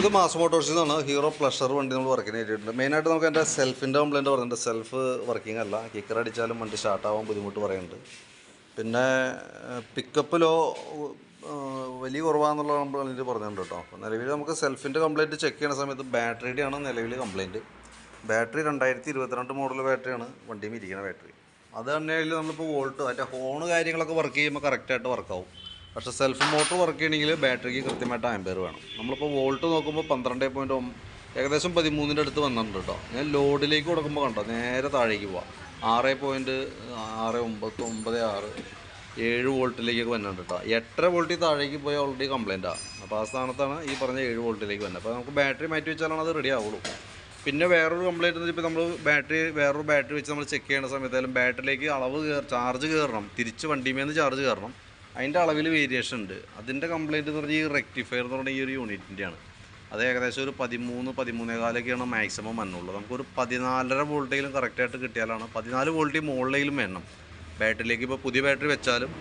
ഇത് മാസ് മോട്ടോഴ്സിൽ നിന്നാണ് hero pleasure വണ്ടി നമ്മൾ വർക്കിന് ചെയ്തിട്ടുണ്ട്. മെയിനായിട്ട് നമുക്ക് എൻ്റെ സെൽഫിൻ്റെ കംപ്ലയിൻറ്റ് പറയുന്നുണ്ട്. സെൽഫ് വർക്കിംഗ് അല്ല, കിക്കർ അടിച്ചാലും വണ്ടി സ്റ്റാർട്ടാവാൻ ബുദ്ധിമുട്ട് പറയുന്നുണ്ട്. പിന്നെ പിക്കപ്പിലോ വലിയ കുറവാണെന്നുള്ള കംപ്ലയിൻറ്റ് പറഞ്ഞിട്ടുണ്ട് കേട്ടോ. അപ്പോൾ നിലവിൽ നമുക്ക് സെൽഫിൻ്റെ കംപ്ലയിൻറ്റ് ചെക്ക് ചെയ്യുന്ന സമയത്ത് ബാറ്ററിയുടെയാണ് നിലവിൽ കംപ്ലയിൻറ്റ്. ബാറ്ററി 2022 മോഡൽ ബാറ്ററിയാണ് വണ്ടിയിൽ ഇരിക്കുന്ന ബാറ്ററി. അത് തന്നെയായാലും നമ്മളിപ്പോൾ വോൾട്ട് അതിൻ്റെ ഹോണ് കാര്യങ്ങളൊക്കെ വർക്ക് ചെയ്യുമ്പോൾ കറക്റ്റായിട്ട് വർക്കാവും. പക്ഷേ സെൽഫ് മോട്ടർ വർക്ക് ചെയ്യണമെങ്കിൽ ബാറ്ററിക്ക് കൃത്യമായിട്ട് ആംപിയർ വേണം. നമ്മളിപ്പോൾ വോൾട്ട് നോക്കുമ്പോൾ 12.9 ഏകദേശം 13ൻ്റെ അടുത്ത് വന്നിട്ടുണ്ട് കേട്ടോ. ഞാൻ ലോഡിലേക്ക് കൊടുക്കുമ്പോൾ കണ്ടോ നേരെ താഴേക്ക് പോവാം. 6.696 7 വോൾട്ടിലേക്കൊക്കെ വന്നിട്ടുണ്ട് കേട്ടോ. 8.5 വോൾട്ടിൽ താഴേക്ക് പോയാൽ ഓൾറെഡി കംപ്ലയിൻറ്റാണ്. അപ്പോൾ ആ സ്ഥാനത്താണ് ഈ പറഞ്ഞ 7 വോൾട്ടിലേക്ക് വന്നത്. അപ്പോൾ നമുക്ക് ബാറ്ററി മാറ്റി വെച്ചാലാണ് അത് റെഡി ആവുള്ളൂ. പിന്നെ വേറൊരു കംപ്ലയിൻറ്റ് ഇപ്പോൾ നമ്മൾ വേറൊരു ബാറ്ററി വെച്ച് നമ്മൾ ചെക്ക് ചെയ്യുന്ന സമയത്തായാലും ബാറ്ററിയിലേക്ക് ചാർജ് കയറണം, തിരിച്ച് വണ്ടിമേന്ന് ചാർജ് കയറണം. അതിൻ്റെ അളവിൽ വേരിയേഷൻ ഉണ്ട്. അതിൻ്റെ കംപ്ലയിൻറ്റ് എന്ന് പറഞ്ഞാൽ ഈ റെക്ടിഫയർ എന്ന് പറഞ്ഞാൽ ഈ ഒരു യൂണിറ്റിൻ്റെയാണ്. അത് ഏകദേശം ഒരു 13-13.4 മാക്സിമം വന്നുള്ളൂ. നമുക്കൊരു 14.5 വോൾട്ടെങ്കിലും കറക്റ്റായിട്ട് കിട്ടിയാലാണ് 14 വോൾട്ടിൽ മുകളിലെങ്കിലും വേണം ബാറ്ററിയിലേക്ക്. ഇപ്പോൾ പുതിയ ബാറ്ററി വെച്ചാലും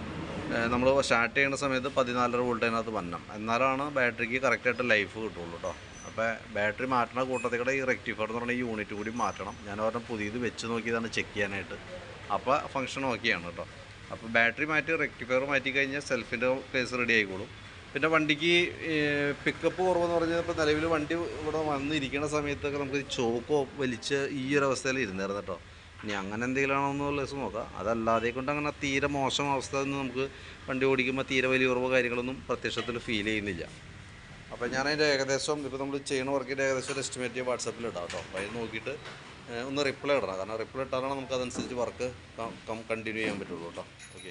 നമ്മൾ സ്റ്റാർട്ട് ചെയ്യുന്ന സമയത്ത് 14.5 വോൾട്ട് അതിനകത്ത് വരണം, എന്നാലാണ് ബാറ്ററിക്ക് കറക്റ്റായിട്ട് ലൈഫ് കിട്ടുള്ളൂ കേട്ടോ. അപ്പോൾ ബാറ്ററി മാറ്റുന്ന കൂട്ടത്തിലൂടെ ഈ റെക്ടിഫയർ എന്ന് പറഞ്ഞ ഈ യൂണിറ്റ് കൂടി മാറ്റണം. ഞാൻ പറഞ്ഞാൽ പുതിയത് വെച്ച് നോക്കിയതാണ് ചെക്ക് ചെയ്യാനായിട്ട്. അപ്പോൾ ഫംഗ്ഷൻ ഓക്കെയാണ് കേട്ടോ. അപ്പോൾ ബാറ്ററി മാറ്റി റെക്ടിഫയർ മാറ്റി കഴിഞ്ഞാൽ സെൽഫിൻ്റെ കേസ് റെഡി ആയിക്കോളും. പിന്നെ വണ്ടിക്ക് പിക്കപ്പ് കുറവെന്ന് പറഞ്ഞാൽ ഇപ്പോൾ നിലവിൽ വണ്ടി ഇവിടെ വന്നിരിക്കുന്ന സമയത്തൊക്കെ നമുക്ക് ചോക്കോ വലിച്ച് ഈ ഒരു അവസ്ഥയിൽ ഇരുന്നായിരുന്നു കേട്ടോ. ഇനി അങ്ങനെ എന്തെങ്കിലും ആണോ എന്നുള്ള ദിവസം നോക്കാം. അതല്ലാതെ കൊണ്ട് അങ്ങനെ തീരെ മോശം അവസ്ഥ ഒന്നും നമുക്ക് വണ്ടി ഓടിക്കുമ്പോൾ തീരെ വലിയ കുറവ് കാര്യങ്ങളൊന്നും പ്രത്യക്ഷത്തിൽ ഫീൽ ചെയ്യുന്നില്ല. അപ്പോൾ ഞാനതിൻ്റെ ഏകദേശം ഇപ്പോൾ നമ്മൾ ചെയ്യുന്ന വർക്കിൻ്റെ ഏകദേശം ഒരു എസ്റ്റിമേറ്റ് വാട്സാപ്പിൽ ഇടാം കേട്ടോ. അപ്പോൾ അത് നോക്കിയിട്ട് ഒന്ന് റിപ്ലൈ ഇടണം. കാരണം റിപ്ലൈ ഇട്ടാലാണ് നമുക്ക് അതനുസരിച്ച് വർക്ക് കണ്ടിന്യൂ ചെയ്യാൻ പറ്റുള്ളൂ കേട്ടോ. ഓക്കെ.